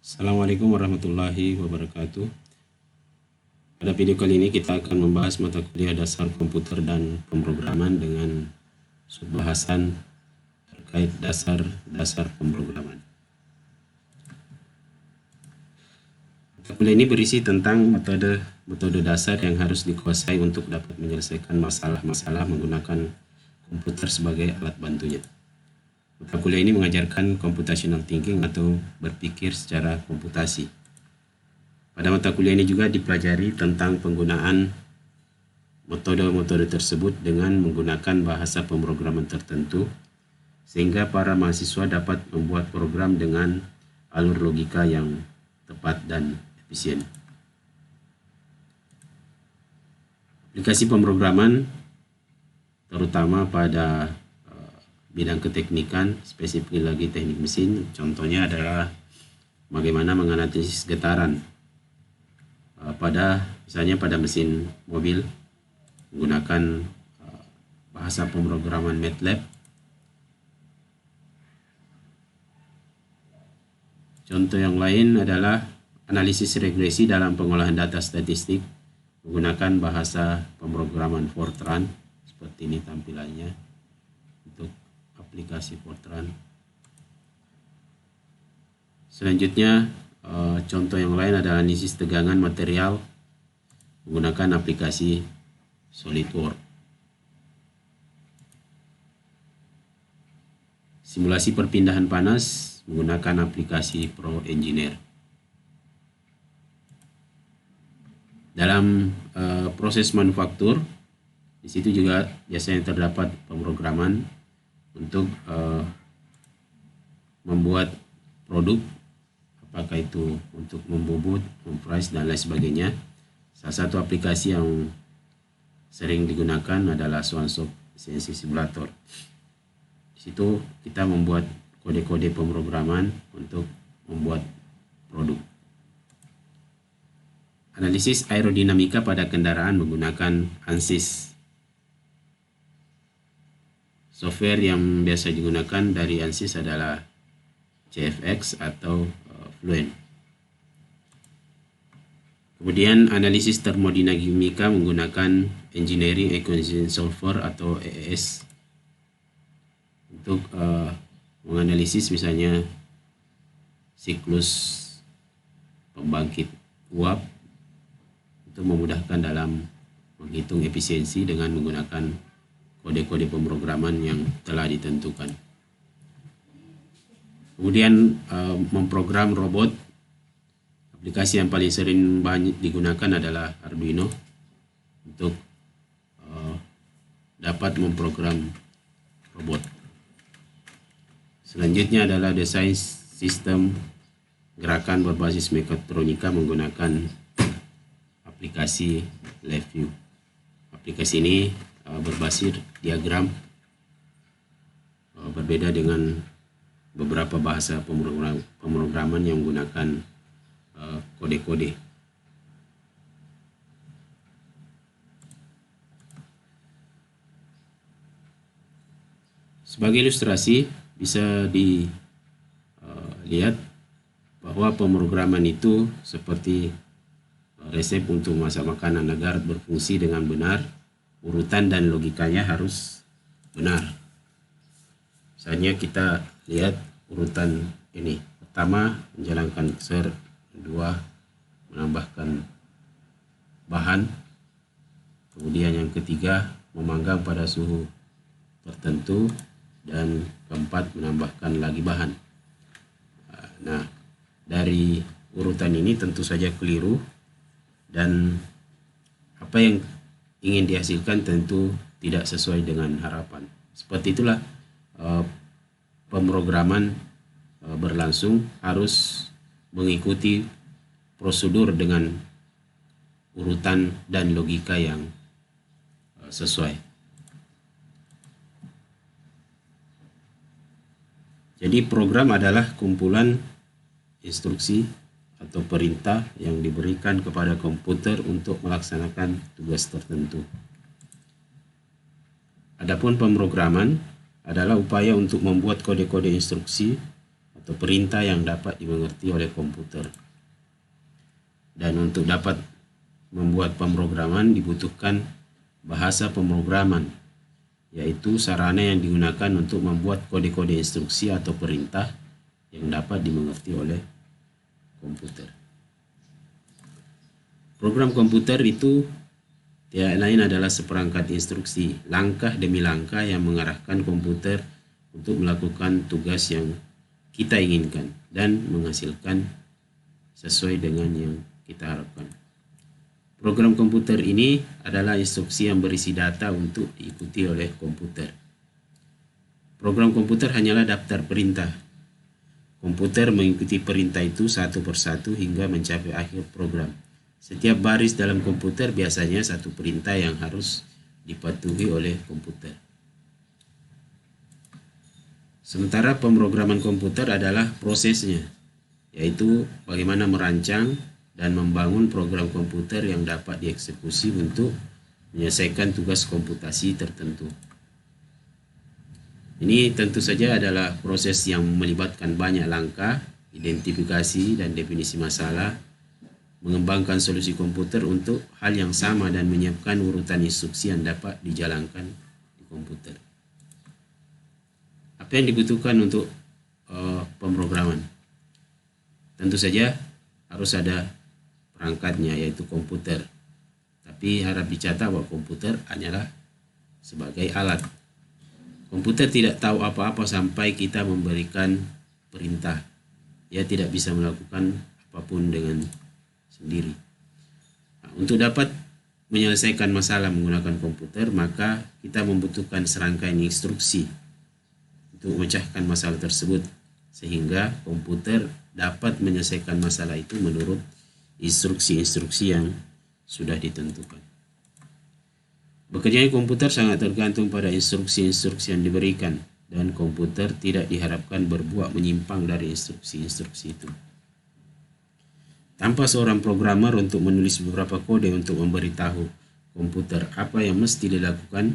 Assalamualaikum warahmatullahi wabarakatuh. Pada video kali ini kita akan membahas mata kuliah dasar komputer dan pemrograman dengan subbahasan terkait dasar-dasar pemrograman. Mata kuliah ini berisi tentang metode dasar yang harus dikuasai untuk dapat menyelesaikan masalah-masalah menggunakan komputer sebagai alat bantunya. Mata kuliah ini mengajarkan computational thinking atau berpikir secara komputasi. Pada mata kuliah ini juga dipelajari tentang penggunaan metode-metode tersebut dengan menggunakan bahasa pemrograman tertentu, sehingga para mahasiswa dapat membuat program dengan alur logika yang tepat dan efisien. Aplikasi pemrograman terutama pada bidang keteknikan, spesifik lagi teknik mesin, contohnya adalah bagaimana menganalisis getaran misalnya pada mesin mobil menggunakan bahasa pemrograman MATLAB. Contoh yang lain adalah analisis regresi dalam pengolahan data statistik menggunakan bahasa pemrograman Fortran, seperti ini tampilannya untuk aplikasi Fortran. Selanjutnya, contoh yang lain adalah analisis tegangan material menggunakan aplikasi SolidWorks. Simulasi perpindahan panas menggunakan aplikasi ProEngineer. Dalam proses manufaktur, di situ juga biasanya terdapat pemrograman untuk membuat produk, apakah itu untuk membobot, memprice, dan lain sebagainya. Salah satu aplikasi yang sering digunakan adalah Swansoft CNC Simulator. Di situ kita membuat kode-kode pemrograman untuk membuat produk. Analisis aerodinamika pada kendaraan menggunakan ANSYS. Software yang biasa digunakan dari ANSYS adalah JFX atau Fluent. Kemudian analisis termodinamika menggunakan Engineering Equation Solver atau EES untuk menganalisis misalnya siklus pembangkit uap untuk memudahkan dalam menghitung efisiensi dengan menggunakan kode-kode pemrograman yang telah ditentukan. Kemudian memprogram robot. Aplikasi yang paling sering banyak digunakan adalah Arduino untuk dapat memprogram robot. Selanjutnya adalah desain sistem gerakan berbasis mekatronika menggunakan aplikasi LabVIEW. Aplikasi ini berbasis diagram, berbeda dengan beberapa bahasa pemrograman yang menggunakan kode-kode. Sebagai ilustrasi bisa dilihat bahwa pemrograman itu seperti resep untuk memasak makanan. Agar berfungsi dengan benar, urutan dan logikanya harus benar. Misalnya kita lihat urutan ini. Pertama, menjalankan kursor. Kedua, menambahkan bahan. Kemudian yang ketiga, memanggang pada suhu tertentu. Dan keempat, menambahkan lagi bahan. Nah, dari urutan ini tentu saja keliru. Dan apa yang ingin dihasilkan tentu tidak sesuai dengan harapan. Seperti itulah pemrograman berlangsung, harus mengikuti prosedur dengan urutan dan logika yang sesuai. Jadi program adalah kumpulan instruksi atau perintah yang diberikan kepada komputer untuk melaksanakan tugas tertentu. Adapun pemrograman adalah upaya untuk membuat kode-kode instruksi atau perintah yang dapat dimengerti oleh komputer. Dan untuk dapat membuat pemrograman dibutuhkan bahasa pemrograman, yaitu sarana yang digunakan untuk membuat kode-kode instruksi atau perintah yang dapat dimengerti oleh komputer. Program komputer itu tidak lain adalah seperangkat instruksi, langkah demi langkah yang mengarahkan komputer untuk melakukan tugas yang kita inginkan dan menghasilkan sesuai dengan yang kita harapkan. Program komputer ini adalah instruksi yang berisi data untuk diikuti oleh komputer. Program komputer hanyalah daftar perintah. Komputer mengikuti perintah itu satu persatu hingga mencapai akhir program. Setiap baris dalam komputer biasanya satu perintah yang harus dipatuhi oleh komputer. Sementara pemrograman komputer adalah prosesnya, yaitu bagaimana merancang dan membangun program komputer yang dapat dieksekusi untuk menyelesaikan tugas komputasi tertentu. Ini tentu saja adalah proses yang melibatkan banyak langkah, identifikasi dan definisi masalah, mengembangkan solusi komputer untuk hal yang sama dan menyiapkan urutan instruksi yang dapat dijalankan di komputer. Apa yang dibutuhkan untuk pemrograman? Tentu saja harus ada perangkatnya, yaitu komputer. Tapi harap dicatat bahwa komputer hanyalah sebagai alat. Komputer tidak tahu apa-apa sampai kita memberikan perintah. Ia tidak bisa melakukan apapun dengan sendiri. Nah, untuk dapat menyelesaikan masalah menggunakan komputer, maka kita membutuhkan serangkaian instruksi untuk memecahkan masalah tersebut, sehingga komputer dapat menyelesaikan masalah itu menurut instruksi-instruksi yang sudah ditentukan. Bekerjanya komputer sangat tergantung pada instruksi-instruksi yang diberikan, dan komputer tidak diharapkan berbuat menyimpang dari instruksi-instruksi itu. Tanpa seorang programmer untuk menulis beberapa kode untuk memberitahu komputer apa yang mesti dilakukan,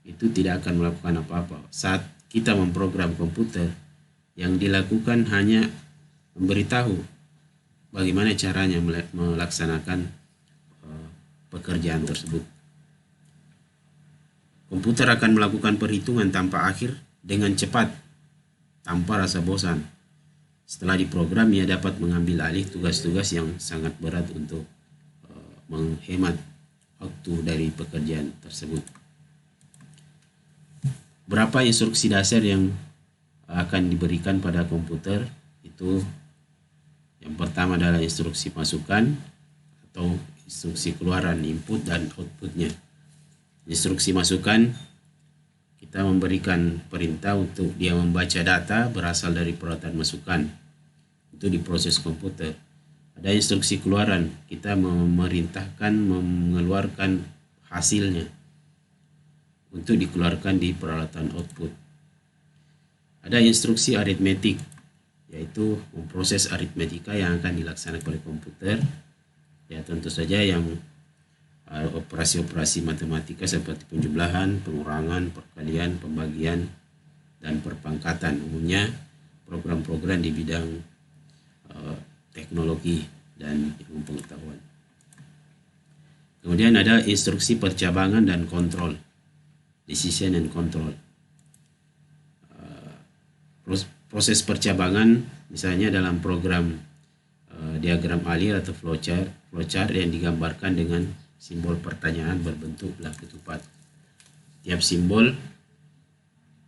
itu tidak akan melakukan apa-apa. Saat kita memprogram komputer, yang dilakukan hanya memberitahu bagaimana caranya melaksanakan pekerjaan tersebut. Komputer akan melakukan perhitungan tanpa akhir dengan cepat, tanpa rasa bosan. Setelah diprogram, ia dapat mengambil alih tugas-tugas yang sangat berat untuk menghemat waktu dari pekerjaan tersebut. Berapa instruksi dasar yang akan diberikan pada komputer? Itu yang pertama adalah instruksi masukan atau instruksi keluaran, input dan outputnya. Instruksi masukan, kita memberikan perintah untuk dia membaca data berasal dari peralatan masukan. Itu diproses komputer. Ada instruksi keluaran, kita memerintahkan mengeluarkan hasilnya untuk dikeluarkan di peralatan output. Ada instruksi aritmetik, yaitu memproses aritmetika yang akan dilaksanakan oleh komputer. Ya, tentu saja yang operasi-operasi matematika seperti penjumlahan, pengurangan, perkalian, pembagian, dan perpangkatan. Umumnya program-program di bidang teknologi dan ilmu pengetahuan. Kemudian ada instruksi percabangan dan kontrol, decision and control. Proses percabangan misalnya dalam program diagram alir atau flowchart yang digambarkan dengan simbol pertanyaan berbentuk belah ketupat. Tiap simbol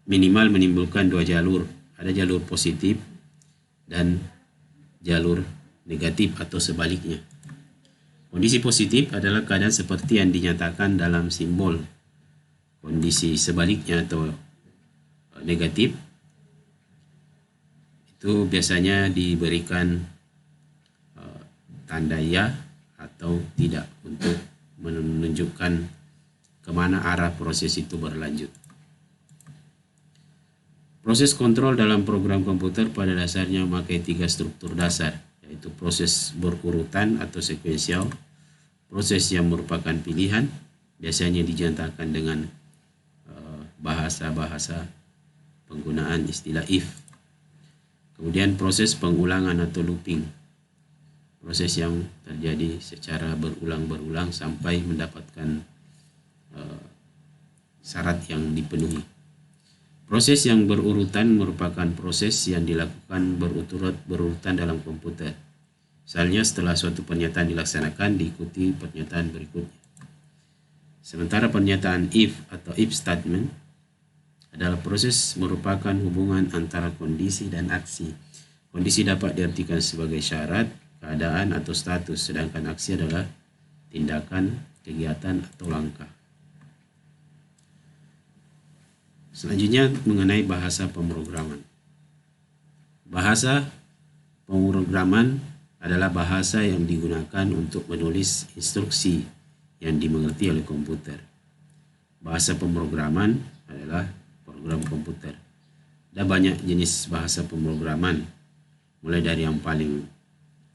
minimal menimbulkan dua jalur. Ada jalur positif dan jalur negatif atau sebaliknya. Kondisi positif adalah keadaan seperti yang dinyatakan dalam simbol. Kondisi sebaliknya atau negatif itu biasanya diberikan tanda ya atau tidak untuk menunjukkan kemana arah proses itu berlanjut. Proses kontrol dalam program komputer pada dasarnya memakai 3 struktur dasar, yaitu proses berurutan atau sekuensial, proses yang merupakan pilihan, biasanya dinyatakan dengan bahasa-bahasa penggunaan istilah if. Kemudian proses pengulangan atau looping, proses yang terjadi secara berulang-berulang sampai mendapatkan syarat yang dipenuhi. Proses yang berurutan merupakan proses yang dilakukan berurutan dalam komputer. Misalnya setelah suatu pernyataan dilaksanakan diikuti pernyataan berikutnya. Sementara pernyataan if atau if statement adalah proses merupakan hubungan antara kondisi dan aksi. Kondisi dapat diartikan sebagai syarat, keadaan atau status, sedangkan aksi adalah tindakan, kegiatan atau langkah. Selanjutnya mengenai bahasa pemrograman. Bahasa pemrograman adalah bahasa yang digunakan untuk menulis instruksi yang dimengerti oleh komputer. Bahasa pemrograman adalah program komputer. Ada banyak jenis bahasa pemrograman, mulai dari yang paling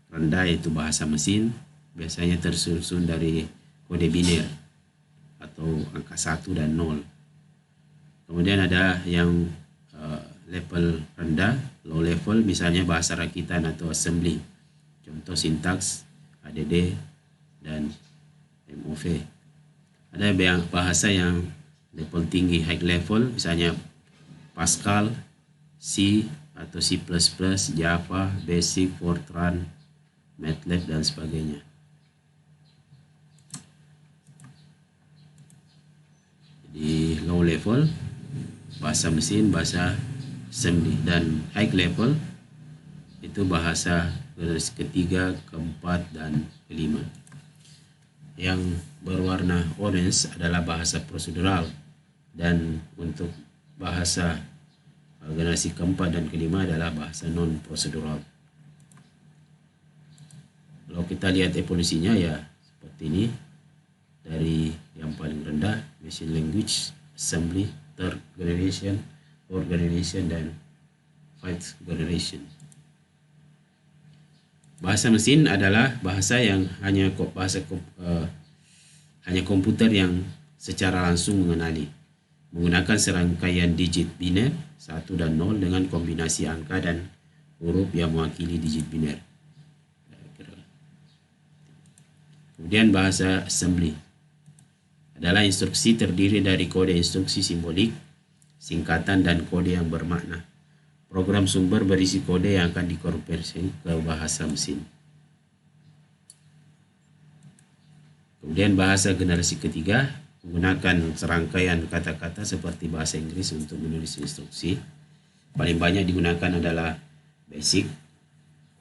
rendah yaitu bahasa mesin, biasanya tersusun dari kode biner atau angka 1 dan 0. Kemudian ada yang level rendah, low level, misalnya bahasa rakitan atau assembly. Contoh sintaks, ADD, dan MOV. Ada bahasa yang level tinggi, high level, misalnya Pascal, C atau C++, Java, Basic, Fortran, MATLAB, dan sebagainya. Di low level, bahasa mesin, bahasa assembly, dan high level itu bahasa generasi ketiga, keempat, dan kelima. Yang berwarna orange adalah bahasa prosedural, dan untuk bahasa generasi keempat dan kelima adalah bahasa non prosedural. Kalau kita lihat evolusinya ya seperti ini, dari yang paling rendah machine language, assembly, third generation, fourth generation, dan fifth generation. Bahasa mesin adalah bahasa yang hanya komputer yang secara langsung mengenali, menggunakan serangkaian digit biner 1 dan 0 dengan kombinasi angka dan huruf yang mewakili digit biner. Kemudian bahasa assembly adalah instruksi terdiri dari kode instruksi simbolik, singkatan, dan kode yang bermakna. Program sumber berisi kode yang akan dikonversi ke bahasa mesin. Kemudian bahasa generasi ketiga menggunakan serangkaian kata-kata seperti bahasa Inggris untuk menulis instruksi. Paling banyak digunakan adalah Basic,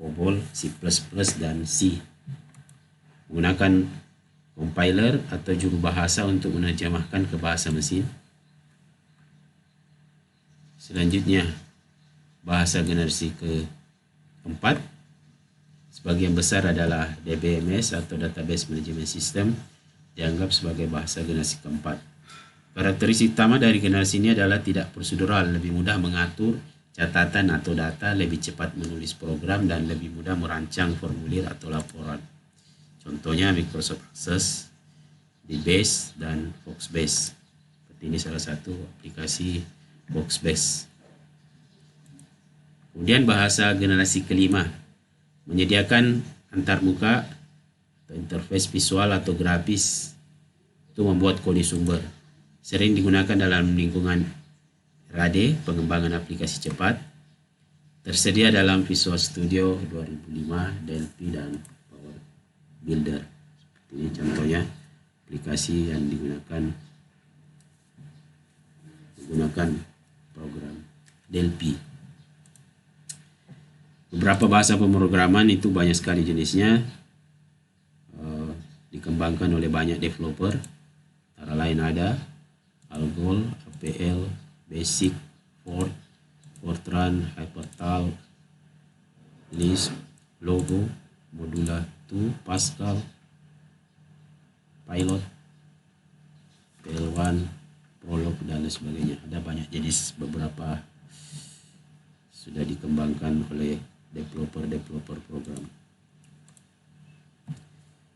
COBOL, C++, dan C. Menggunakan compiler atau juru bahasa untuk menerjemahkan ke bahasa mesin. Selanjutnya, bahasa generasi keempat sebagian besar adalah DBMS atau Database Management System, dianggap sebagai bahasa generasi keempat. Karakteristik utama dari generasi ini adalah tidak prosedural, lebih mudah mengatur catatan atau data, lebih cepat menulis program, dan lebih mudah merancang formulir atau laporan. Contohnya Microsoft Access, DBase, dan Foxbase. Seperti ini salah satu aplikasi Foxbase. Kemudian bahasa generasi kelima menyediakan antarmuka atau interface visual atau grafis untuk membuat kode sumber. Sering digunakan dalam lingkungan RAD, pengembangan aplikasi cepat. Tersedia dalam Visual Studio 2005, Delphi, dan Power Builder. Ini contohnya aplikasi yang menggunakan program Delphi. Beberapa bahasa pemrograman itu banyak sekali jenisnya, dikembangkan oleh banyak developer. Antara lain ada Algol, APL, Basic, Fortran, Hypertal, Lisp, Logo, Modula 2, Pascal, Pilot, PL1, Prolog, dan sebagainya. Ada banyak jenis, beberapa sudah dikembangkan oleh developer program.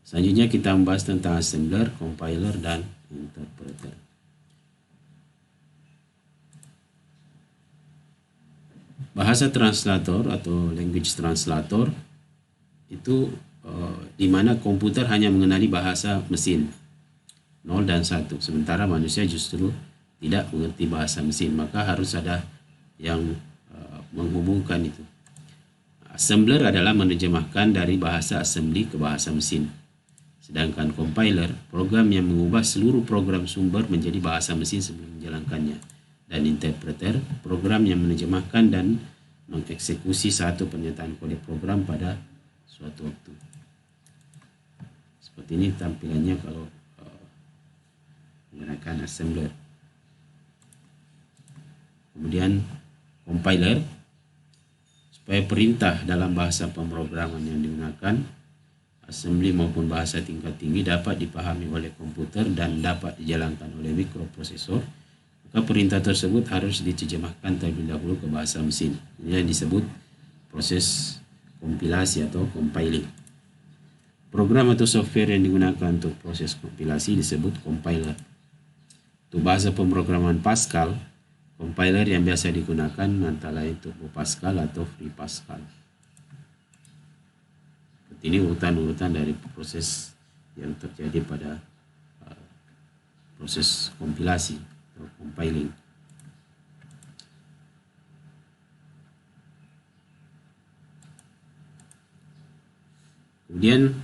Selanjutnya kita membahas tentang assembler, compiler, dan interpreter. Bahasa translator atau language translator itu di mana komputer hanya mengenali bahasa mesin 0 dan 1, sementara manusia justru tidak mengerti bahasa mesin, maka harus ada yang menghubungkan itu. Assembler adalah menerjemahkan dari bahasa assembly ke bahasa mesin. Sedangkan compiler, program yang mengubah seluruh program sumber menjadi bahasa mesin sebelum menjalankannya. Dan interpreter, program yang menerjemahkan dan mengeksekusi satu pernyataan kode program pada suatu waktu. Seperti ini tampilannya kalau menggunakan assembler. Kemudian compiler, supaya perintah dalam bahasa pemrograman yang digunakan, assembly maupun bahasa tingkat tinggi, dapat dipahami oleh komputer dan dapat dijalankan oleh mikroprosesor, maka perintah tersebut harus diterjemahkan terlebih dahulu ke bahasa mesin. Ini yang disebut proses kompilasi atau compiling. Program atau software yang digunakan untuk proses kompilasi disebut compiler. Untuk bahasa pemrograman Pascal, compiler yang biasa digunakan antara lain Turbo Pascal atau Free Pascal. Ini urutan-urutan dari proses yang terjadi pada proses kompilasi atau compiling. Kemudian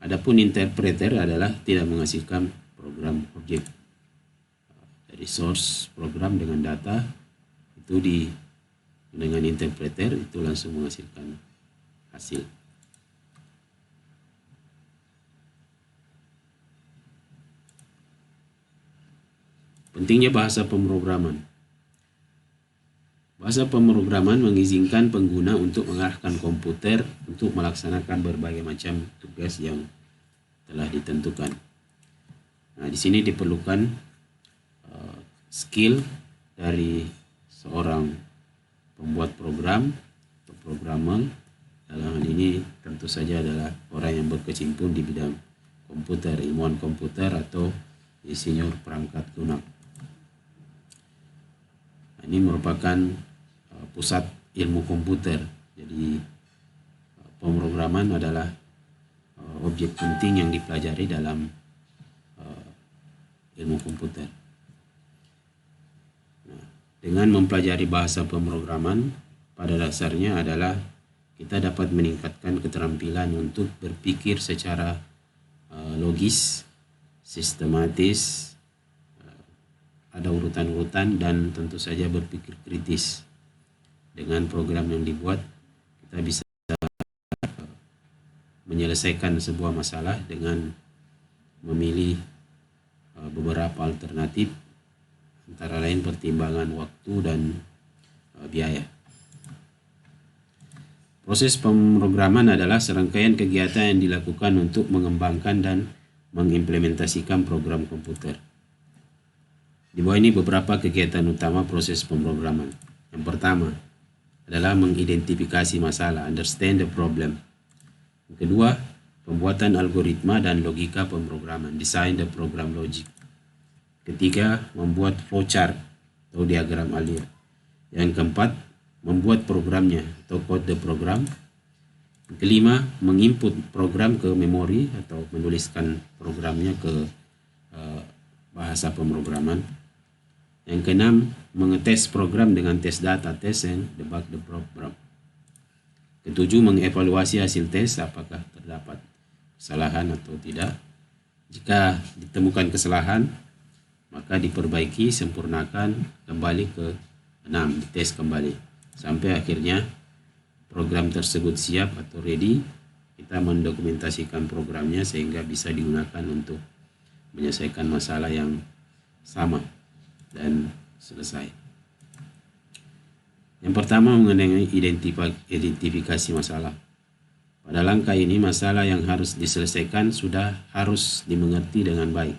adapun interpreter adalah tidak menghasilkan program objek. Dari source program dengan data itu dengan interpreter itu langsung menghasilkan hasil. Pentingnya bahasa pemrograman. Bahasa pemrograman mengizinkan pengguna untuk mengarahkan komputer untuk melaksanakan berbagai macam tugas yang telah ditentukan. Nah, di sini diperlukan skill dari seorang pembuat program atau programmer. Dalam hal ini tentu saja adalah orang yang berkecimpung di bidang komputer, ilmuwan komputer atau insinyur perangkat lunak. Ini merupakan pusat ilmu komputer. Jadi pemrograman adalah objek penting yang dipelajari dalam ilmu komputer. Nah, dengan mempelajari bahasa pemrograman, pada dasarnya adalah kita dapat meningkatkan keterampilan untuk berpikir secara logis, sistematis, ada urutan-urutan, dan tentu saja berpikir kritis. Dengan program yang dibuat, kita bisa menyelesaikan sebuah masalah dengan memilih beberapa alternatif, antara lain pertimbangan waktu dan biaya. Proses pemrograman adalah serangkaian kegiatan yang dilakukan untuk mengembangkan dan mengimplementasikan program komputer. Di bawah ini beberapa kegiatan utama proses pemrograman. Yang pertama adalah mengidentifikasi masalah, understand the problem. Yang kedua, pembuatan algoritma dan logika pemrograman, design the program logic. Ketiga, membuat flowchart atau diagram alir. Yang keempat, membuat programnya atau code the program. Yang kelima, menginput program ke memori atau menuliskan programnya ke bahasa pemrograman. Yang keenam, mengetes program dengan tes data, test and debug the program. Ketujuh, mengevaluasi hasil tes apakah terdapat kesalahan atau tidak. Jika ditemukan kesalahan, maka diperbaiki, sempurnakan, kembali ke 6, dites kembali. Sampai akhirnya program tersebut siap atau ready, kita mendokumentasikan programnya sehingga bisa digunakan untuk menyelesaikan masalah yang sama dan selesai. Yang pertama mengenai identifikasi masalah. Pada langkah ini masalah yang harus diselesaikan sudah harus dimengerti dengan baik,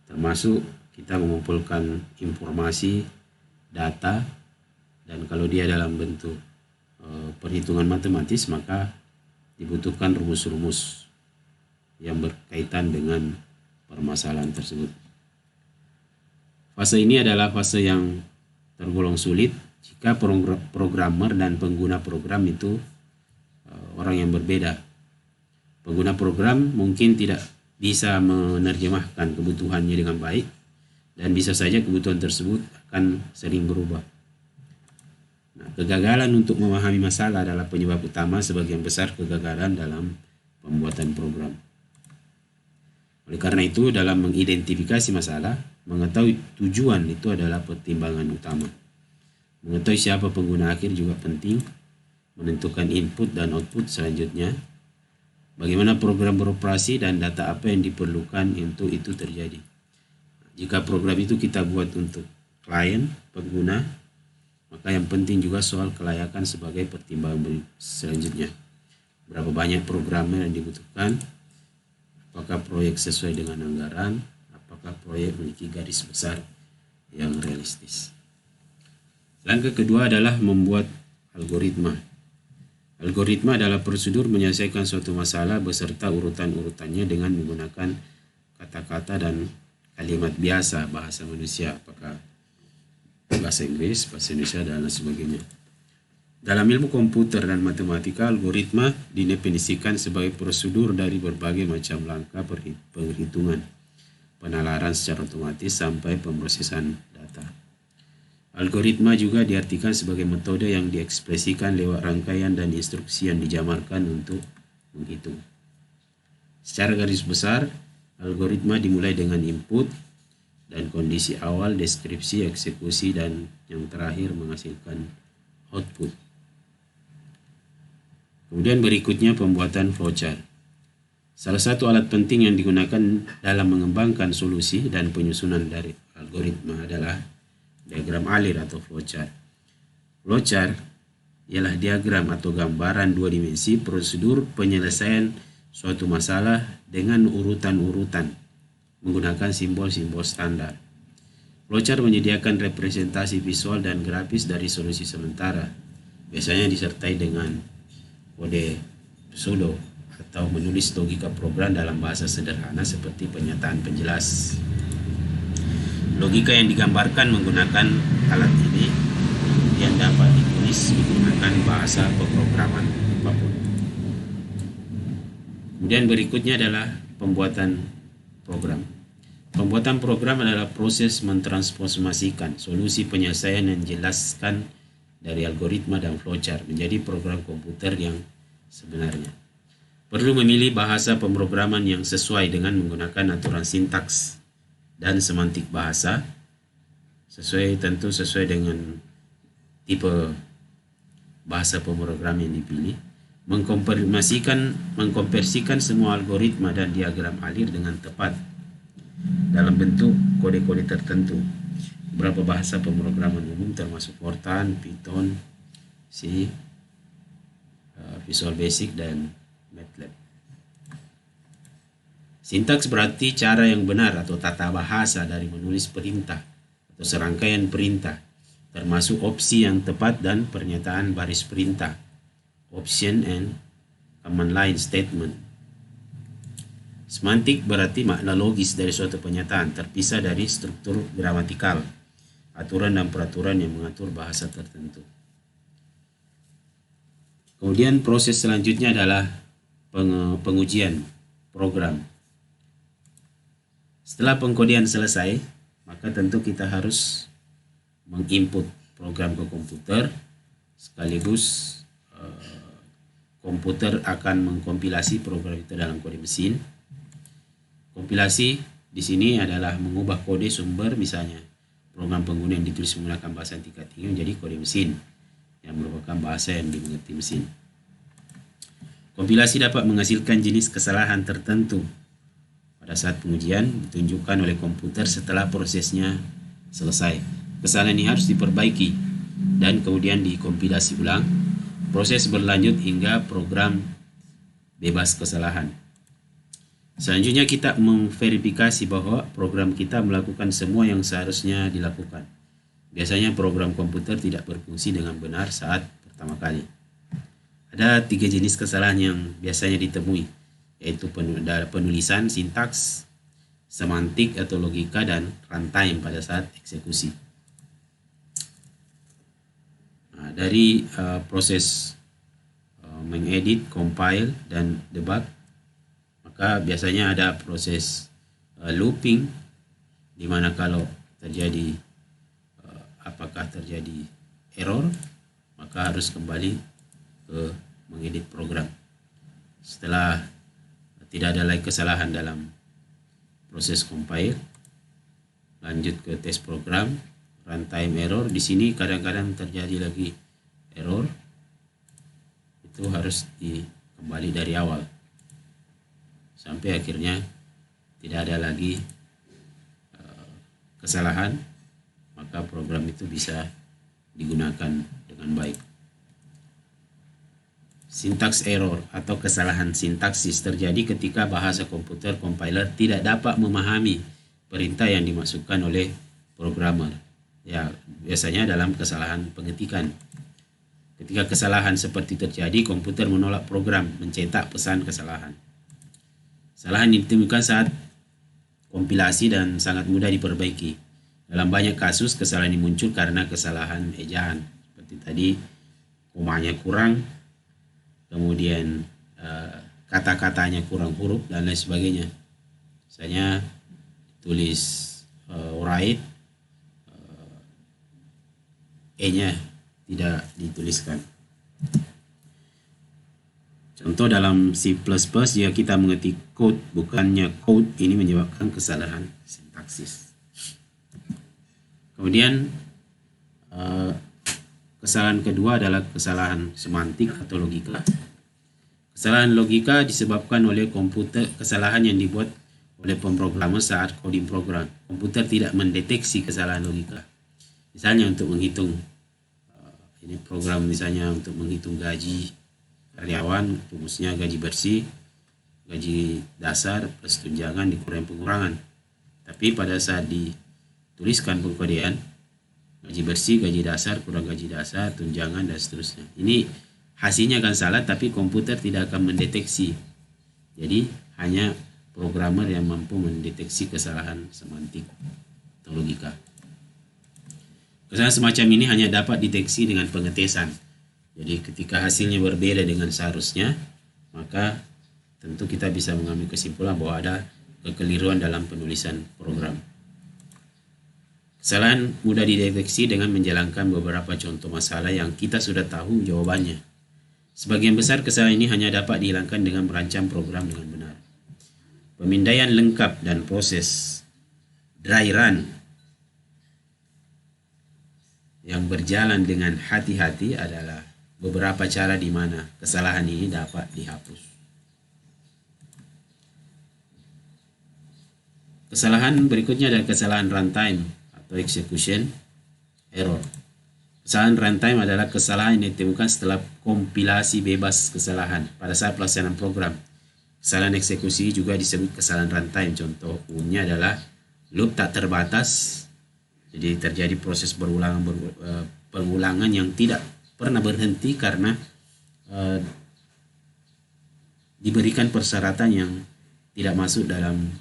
termasuk kita mengumpulkan informasi, data, dan kalau dia dalam bentuk perhitungan matematis maka dibutuhkan rumus-rumus yang berkaitan dengan permasalahan tersebut. Fase ini adalah fase yang tergolong sulit jika programmer dan pengguna program itu orang yang berbeda. Pengguna program mungkin tidak bisa menerjemahkan kebutuhannya dengan baik, dan bisa saja kebutuhan tersebut akan sering berubah. Nah, kegagalan untuk memahami masalah adalah penyebab utama sebagian besar kegagalan dalam pembuatan program. Oleh karena itu, dalam mengidentifikasi masalah, mengetahui tujuan itu adalah pertimbangan utama. Mengetahui siapa pengguna akhir juga penting, menentukan input dan output selanjutnya, bagaimana program beroperasi, dan data apa yang diperlukan untuk itu terjadi. Jika program itu kita buat untuk klien, pengguna, maka yang penting juga soal kelayakan sebagai pertimbangan selanjutnya. Berapa banyak programmer yang dibutuhkan, apakah proyek sesuai dengan anggaran, apakah proyek memiliki garis besar yang realistis. Langkah kedua adalah membuat algoritma. Algoritma adalah prosedur menyelesaikan suatu masalah beserta urutan-urutannya dengan menggunakan kata-kata dan kalimat biasa bahasa manusia, apakah bahasa Inggris, bahasa Indonesia, dan sebagainya. Dalam ilmu komputer dan matematika, algoritma didefinisikan sebagai prosedur dari berbagai macam langkah penghitungan, penalaran secara otomatis sampai pemrosesan data. Algoritma juga diartikan sebagai metode yang diekspresikan lewat rangkaian dan instruksi yang dijamarkan untuk menghitung. Secara garis besar, algoritma dimulai dengan input dan kondisi awal, deskripsi, eksekusi, dan yang terakhir menghasilkan output. Kemudian berikutnya pembuatan flowchart. Salah satu alat penting yang digunakan dalam mengembangkan solusi dan penyusunan dari algoritma adalah diagram alir atau flowchart. Flowchart ialah diagram atau gambaran dua dimensi prosedur penyelesaian suatu masalah dengan urutan-urutan menggunakan simbol-simbol standar. Flowchart menyediakan representasi visual dan grafis dari solusi sementara, biasanya disertai dengan kode pseudo atau menulis logika program dalam bahasa sederhana seperti pernyataan penjelas. Logika yang digambarkan menggunakan alat ini yang dapat ditulis menggunakan bahasa pemrograman apapun. Kemudian berikutnya adalah pembuatan program. Pembuatan program adalah proses mentransformasikan solusi penyelesaian yang dijelaskan dari algoritma dan flowchart menjadi program komputer yang sebenarnya. Perlu memilih bahasa pemrograman yang sesuai dengan menggunakan aturan sintaks dan semantik bahasa, sesuai dengan tipe bahasa pemrogram yang dipilih, mengkonversikan semua algoritma dan diagram alir dengan tepat dalam bentuk kode-kode tertentu. Beberapa bahasa pemrograman umum termasuk Fortran, Python, C, Visual Basic, dan MATLAB. Sintaks berarti cara yang benar atau tata bahasa dari menulis perintah atau serangkaian perintah, termasuk opsi yang tepat dan pernyataan baris perintah, option and command line statement. Semantik berarti makna logis dari suatu pernyataan terpisah dari struktur gramatikal, aturan dan peraturan yang mengatur bahasa tertentu. Kemudian proses selanjutnya adalah pengujian program. Setelah pengkodean selesai, maka tentu kita harus menginput program ke komputer, sekaligus komputer akan mengkompilasi program itu dalam kode mesin. Kompilasi di sini adalah mengubah kode sumber, misalnya program pengguna yang ditulis menggunakan bahasa tingkat tinggi menjadi kode mesin yang merupakan bahasa yang dimengerti mesin. Kompilasi dapat menghasilkan jenis kesalahan tertentu pada saat pengujian ditunjukkan oleh komputer setelah prosesnya selesai. Kesalahan ini harus diperbaiki dan kemudian dikompilasi ulang. Proses berlanjut hingga program bebas kesalahan. Selanjutnya kita memverifikasi bahwa program kita melakukan semua yang seharusnya dilakukan. Biasanya program komputer tidak berfungsi dengan benar saat pertama kali. Ada 3 jenis kesalahan yang biasanya ditemui, yaitu penulisan, sintaks, semantik atau logika, dan runtime pada saat eksekusi. Dari proses mengedit, compile, dan debug, maka biasanya ada proses looping, di mana kalau terjadi apakah terjadi error, maka harus kembali ke mengedit program. Setelah tidak ada lagi kesalahan dalam proses compile, lanjut ke tes program, runtime error. Di sini kadang-kadang terjadi lagi error, itu harus kembali dari awal sampai akhirnya tidak ada lagi kesalahan, maka program itu bisa digunakan dengan baik. Syntax error atau kesalahan sintaksis terjadi ketika bahasa komputer compiler tidak dapat memahami perintah yang dimasukkan oleh programmer. Ya, biasanya dalam kesalahan pengetikan. Ketika kesalahan seperti terjadi, komputer menolak program mencetak pesan kesalahan. Kesalahan ditemukan saat kompilasi dan sangat mudah diperbaiki. Dalam banyak kasus, kesalahan ini muncul karena kesalahan ejaan. Seperti tadi, komanya kurang, kemudian kata-katanya kurang huruf, dan lain sebagainya. Misalnya, tulis write, E-nya tidak dituliskan. Contoh dalam C++, jika kita mengetik code bukannya code, ini menyebabkan kesalahan sintaksis. Kemudian kesalahan kedua adalah kesalahan semantik atau logika. Kesalahan logika disebabkan oleh kesalahan yang dibuat oleh pemrogramer saat coding program. Komputer tidak mendeteksi kesalahan logika. Misalnya untuk menghitung ini program, misalnya untuk menghitung gaji karyawan, rumusnya gaji bersih, gaji dasar plus tunjangan dikurangi pengurangan. Tapi pada saat dituliskan pengkodean, gaji bersih, gaji dasar, kurang gaji dasar, tunjangan, dan seterusnya. Ini hasilnya akan salah, tapi komputer tidak akan mendeteksi. Jadi hanya programmer yang mampu mendeteksi kesalahan semantik atau logika. Kesalahan semacam ini hanya dapat dideteksi dengan pengetesan. Jadi ketika hasilnya berbeda dengan seharusnya, maka tentu kita bisa mengambil kesimpulan bahwa ada kekeliruan dalam penulisan program. Kesalahan mudah dideteksi dengan menjalankan beberapa contoh masalah yang kita sudah tahu jawabannya. Sebagian besar kesalahan ini hanya dapat dihilangkan dengan merancang program dengan benar. Pemindaian lengkap dan proses dry run yang berjalan dengan hati-hati adalah beberapa cara di mana kesalahan ini dapat dihapus. Kesalahan berikutnya adalah kesalahan runtime atau execution error. Kesalahan runtime adalah kesalahan yang ditemukan setelah kompilasi bebas kesalahan pada saat pelaksanaan program. Kesalahan eksekusi juga disebut kesalahan runtime. Contoh umumnya adalah loop tak terbatas. Jadi terjadi proses berulangan yang tidak pernah berhenti karena diberikan persyaratan yang tidak masuk dalam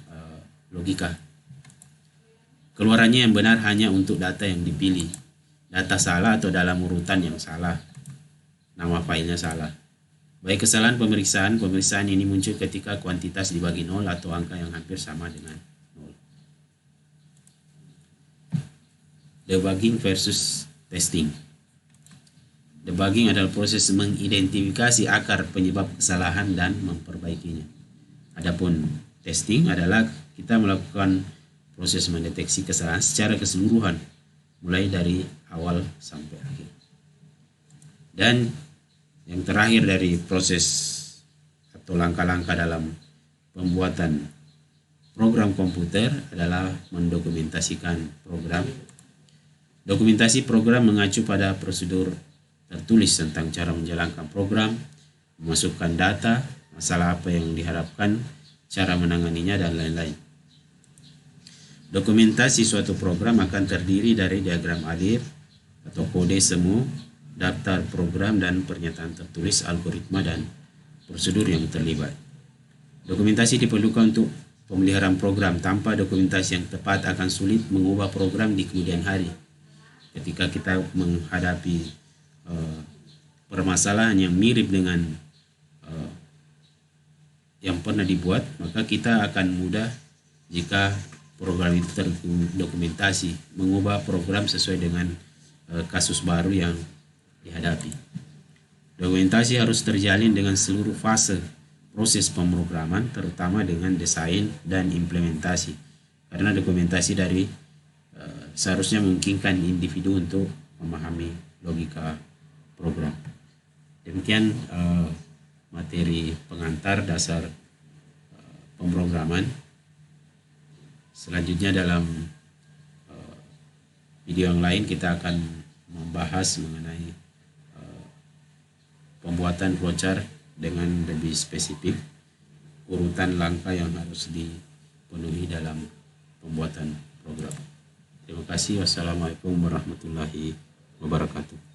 logika. Keluarannya yang benar hanya untuk data yang dipilih. Data salah atau dalam urutan yang salah. Nama filenya salah. Baik kesalahan pemeriksaan ini muncul ketika kuantitas dibagi 0 atau angka yang hampir sama dengan 0. Debugging versus testing. Debugging adalah proses mengidentifikasi akar penyebab kesalahan dan memperbaikinya. Adapun testing adalah kita melakukan proses mendeteksi kesalahan secara keseluruhan, mulai dari awal sampai akhir. Dan yang terakhir dari proses atau langkah-langkah dalam pembuatan program komputer adalah mendokumentasikan program. Dokumentasi program mengacu pada prosedur tertulis tentang cara menjalankan program, memasukkan data, masalah apa yang diharapkan, cara menanganinya, dan lain-lain. Dokumentasi suatu program akan terdiri dari diagram alif atau kode semu, daftar program, dan pernyataan tertulis, algoritma, dan prosedur yang terlibat. Dokumentasi diperlukan untuk pemeliharaan program. Tanpa dokumentasi yang tepat akan sulit mengubah program di kemudian hari. Ketika kita menghadapi eh, permasalahan yang mirip dengan eh, yang pernah dibuat, maka kita akan mudah jika program itu terdokumentasi, mengubah program sesuai dengan kasus baru yang dihadapi. Dokumentasi harus terjalin dengan seluruh fase proses pemrograman, terutama dengan desain dan implementasi, karena dokumentasi dari seharusnya memungkinkan individu untuk memahami logika program. Demikian materi pengantar dasar pemrograman. Selanjutnya dalam video yang lain kita akan membahas mengenai pembuatan flowchart dengan lebih spesifik, urutan langkah yang harus dipenuhi dalam pembuatan program. Terima kasih. Wassalamualaikum warahmatullahi wabarakatuh.